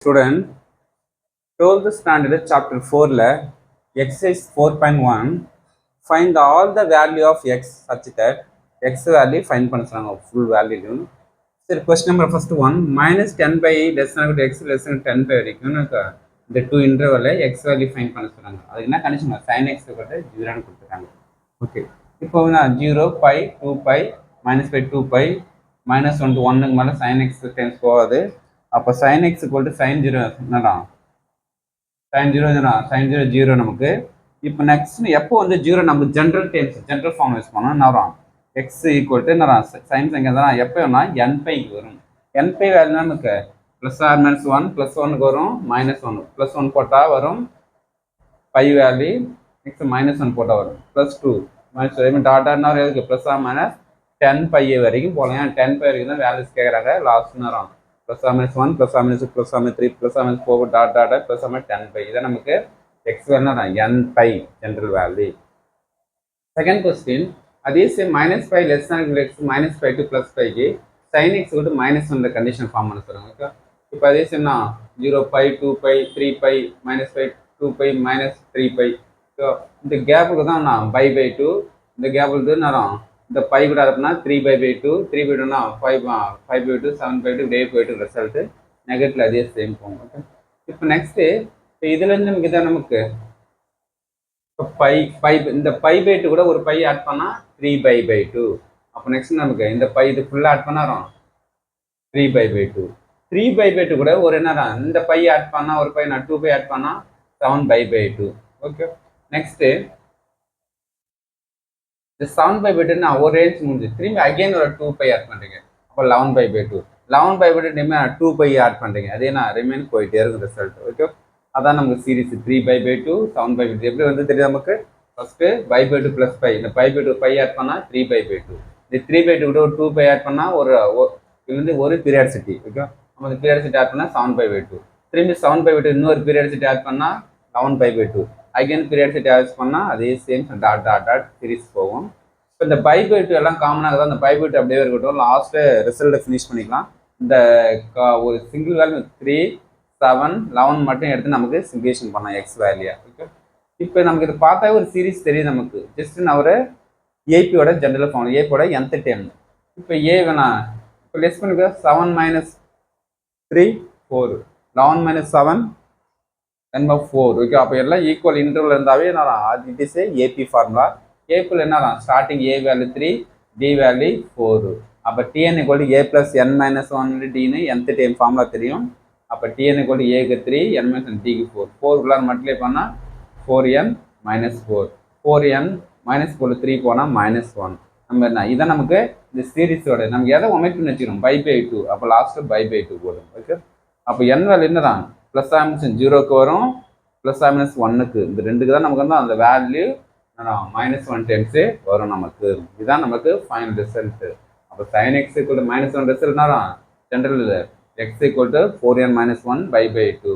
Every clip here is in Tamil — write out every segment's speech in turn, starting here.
Student, 12th standard chapter 4 la exercise 4.1 find all the value of x such that x value find பண்ணுறாங்க full value. சரி, question number first one minus 10 by less than equal to x less than 10 by வரைக்கும் இந்த டூ இன்டர்வல்ல x வேல்யூ ஃபைண்ட் பண்ண சொல்கிறாங்க. அது என்ன கண்டிஷன்? sin x ஜீரோன்னு கொடுத்துருக்காங்க. ஓகே, இப்போ நான் 0 by 2 by minus by 2 by minus 1 to 1க்கு மேலே sin x டைம்ஸ் போகாது. அப்போ sin x equal to sin 0 என்னடா? sin 0 தானா? sin 0 0 நமக்கு. இப்போ நெக்ஸ்ட் எப்போ வந்து 0 நமக்கு ஜென்ரல் ஃபார்ம் யூஸ் பண்ணோம் என்ன வரும்? x equal to என்னடா சைன் சங்க தானே எப்போனா n பைக்கு வரும். n பை வேல்யூ நமக்கு ப்ளஸ் ஆர் மைனஸ் 1 ப்ளஸ் 1க்கு வரும் மைனஸ் 1 ப்ளஸ் 1 போட்டால் வரும் பை வேல்யூ நெக்ஸ்ட் மைனஸ் 1 போட்டால் வரும் ப்ளஸ் 2 மைனஸ் டாட்டானா எதுக்கு ப்ளஸ் ஆர் மைனஸ் 10 பை வரைக்கும் போகலாம். 10 பை வரைக்கும் தான் வேல்யூஸ் கேட்குறாங்க. லாஸ்ட் நேரம் plus or minus 1 plus or minus 2 plus or minus 3 plus or minus 4 dot dot plus or minus 10 pi. இதான் நமக்கு x வேணும்னா n pi general value. Second question, அதே same minus pi less than equal to x minus pi to plus pi க்கு sin x equal to minus 1 the condition form பண்ண சொல்றாங்க. ஓகே, இப்போ அதே சேம்னா 0 pi 2 pi 3 pi minus pi 2 pi minus 3 pi. So இந்த கேப்புக்கு தான் நான் பை பை 2 இந்த கேப்புக்கு நான் இந்த பை கூட இருக்குன்னா 3 பை 2 3 பை 2னா 5 பை 2 7 பை 2 டே பை 2 ரிசல்ட்டு நெகட்டிவ்ல அதே சேம் போகும். ஓகே, இப்போ நெக்ஸ்ட்டு இப்போ இதுலேருந்து நமக்கு இதான் நமக்கு இப்போ பை இந்த பை பை 2 கூட ஒரு பை ஆட் பண்ணால் 3 பை 2. அப்போ நெக்ஸ்ட் நமக்கு இந்த பை இது ஃபுல்லாக ஆட் பண்ண வரும் 3 பை 2. 3 பை 2 கூட ஒரு என்ன இந்த பை ஆட் பண்ணால் ஒரு பை நான் 2 பை ஆட் பண்ணால் 7 பை 2. ஓகே, நெக்ஸ்ட்டு இந்த 7 பை 2 ஒரு ரேஞ்ச் முடிஞ்சு திரும்பி அகைன் ஒரு 2 பை ஆட் பண்ணுறீங்க. அப்போ 11 பை 2 11 பை 2 இனிமேல் 2 பை ஆட் பண்ணுறீங்க. அதே நான் ரிமைன் போயிட்டே இருக்கும் ரிசல்ட். ஓகே, அதான் நமக்கு சீரிஸ் 3 பை 2 7 பை 2 எப்படி வந்து தெரியுது நமக்கு? ஃபஸ்ட்டு பை 2 ப்ளஸ் பை இந்த பை 2 பை ஆட் பண்ணால் 3 பை 2 இந்த 3 பை 2 கூட ஒரு 2 பை ஆட் பண்ணால் இது வந்து ஒரு பீரியாடிசிட்டி. ஓகே, நம்ம இந்த பீரியாடிசிட்டி ஆட் பண்ணால் 7 பை 2 திரும்பி 7 பை 2 இன்னொரு பீரியாடிசிட்டி ஆட் பண்ணால் 11 பை 2 அகைன் பீரியாடிசிட்டி ஆட் பண்ணால் அதே same dot dot dot series போகும். இப்போ இந்த பை பை 2 எல்லாம் காமனாக தான். இந்த பை பை 2 அப்படியே இருக்கட்டும். லாஸ்ட்டு ரிசல்ட்டை ஃபினிஷ் பண்ணிக்கலாம். இந்த ஒரு சிங்கிள் வேல்யூ 3 7 11 மட்டும் எடுத்து நமக்கு சிம்பிளிஃபிகேஷன் பண்ணலாம் எக்ஸ் வேல்யூ. ஓகே, இப்போ நமக்கு இது பார்த்தா ஒரு சீரிஸ் தெரியும் நமக்கு. ஜஸ்ட் நான் ஒரு ஏபியோட ஜென்ரல் ஃபார்ம் ஏபியோட nth டேர்ம். இப்போ ஏ வேணாம் இப்போ லெஸ் பண்ணிக்க 7 மைனஸ் 3 4 11 மைனஸ் 7 4. ஓகே, அப்போ எல்லாம் ஈக்குவல் இன்டர்வல் இருந்தாவே நான் இட் இஸ் ஏபி ஃபார்முலா. ஏக்குள்ள என்ன starting A value 3 D value 4. அப்போ TN equal to A plus N minus 1 டின்னு nth டேர்ம் ஃபார்முலா தெரியும். அப்போ டிஎன் ஈக்குவல் டு ஏக்கு 3 என் மைனஸ் டிக்கு 4 4 உள்ளார் மல்டிப்ளை பண்ணால் 4n மைனஸ் 4 4n மைனஸ் 3 போனால் மைனஸ் 1. நம்ம என்ன இதான் நமக்கு இந்த சீரிஸோட நமக்கு எதை ஒமிட் பண்ணி வச்சுக்கணும் பை பை 2. அப்போ லாஸ்ட்டு பை பை 2 போடும். ஓகே, அப்போ n வேல்யூ என்னதான் ப்ளஸ் ஆமினஸ் 0க்கு வரும் ப்ளஸ் ஆமினஸ் 1க்கு இந்த ரெண்டுக்கு தான் நமக்கு வந்து அந்த வேல்யூ மைனஸ் 1 டைம்ஸே வரும் நமக்கு. இதுதான் நமக்கு ஃபைனல் ரிசல்ட். அப்போ sin x equal to minus 1 ரிசல்ட்னா general x equal to 4n minus 1 pi 2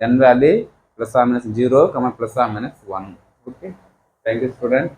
n value plus or minus 0 plus or minus 1. Okay, thank you student.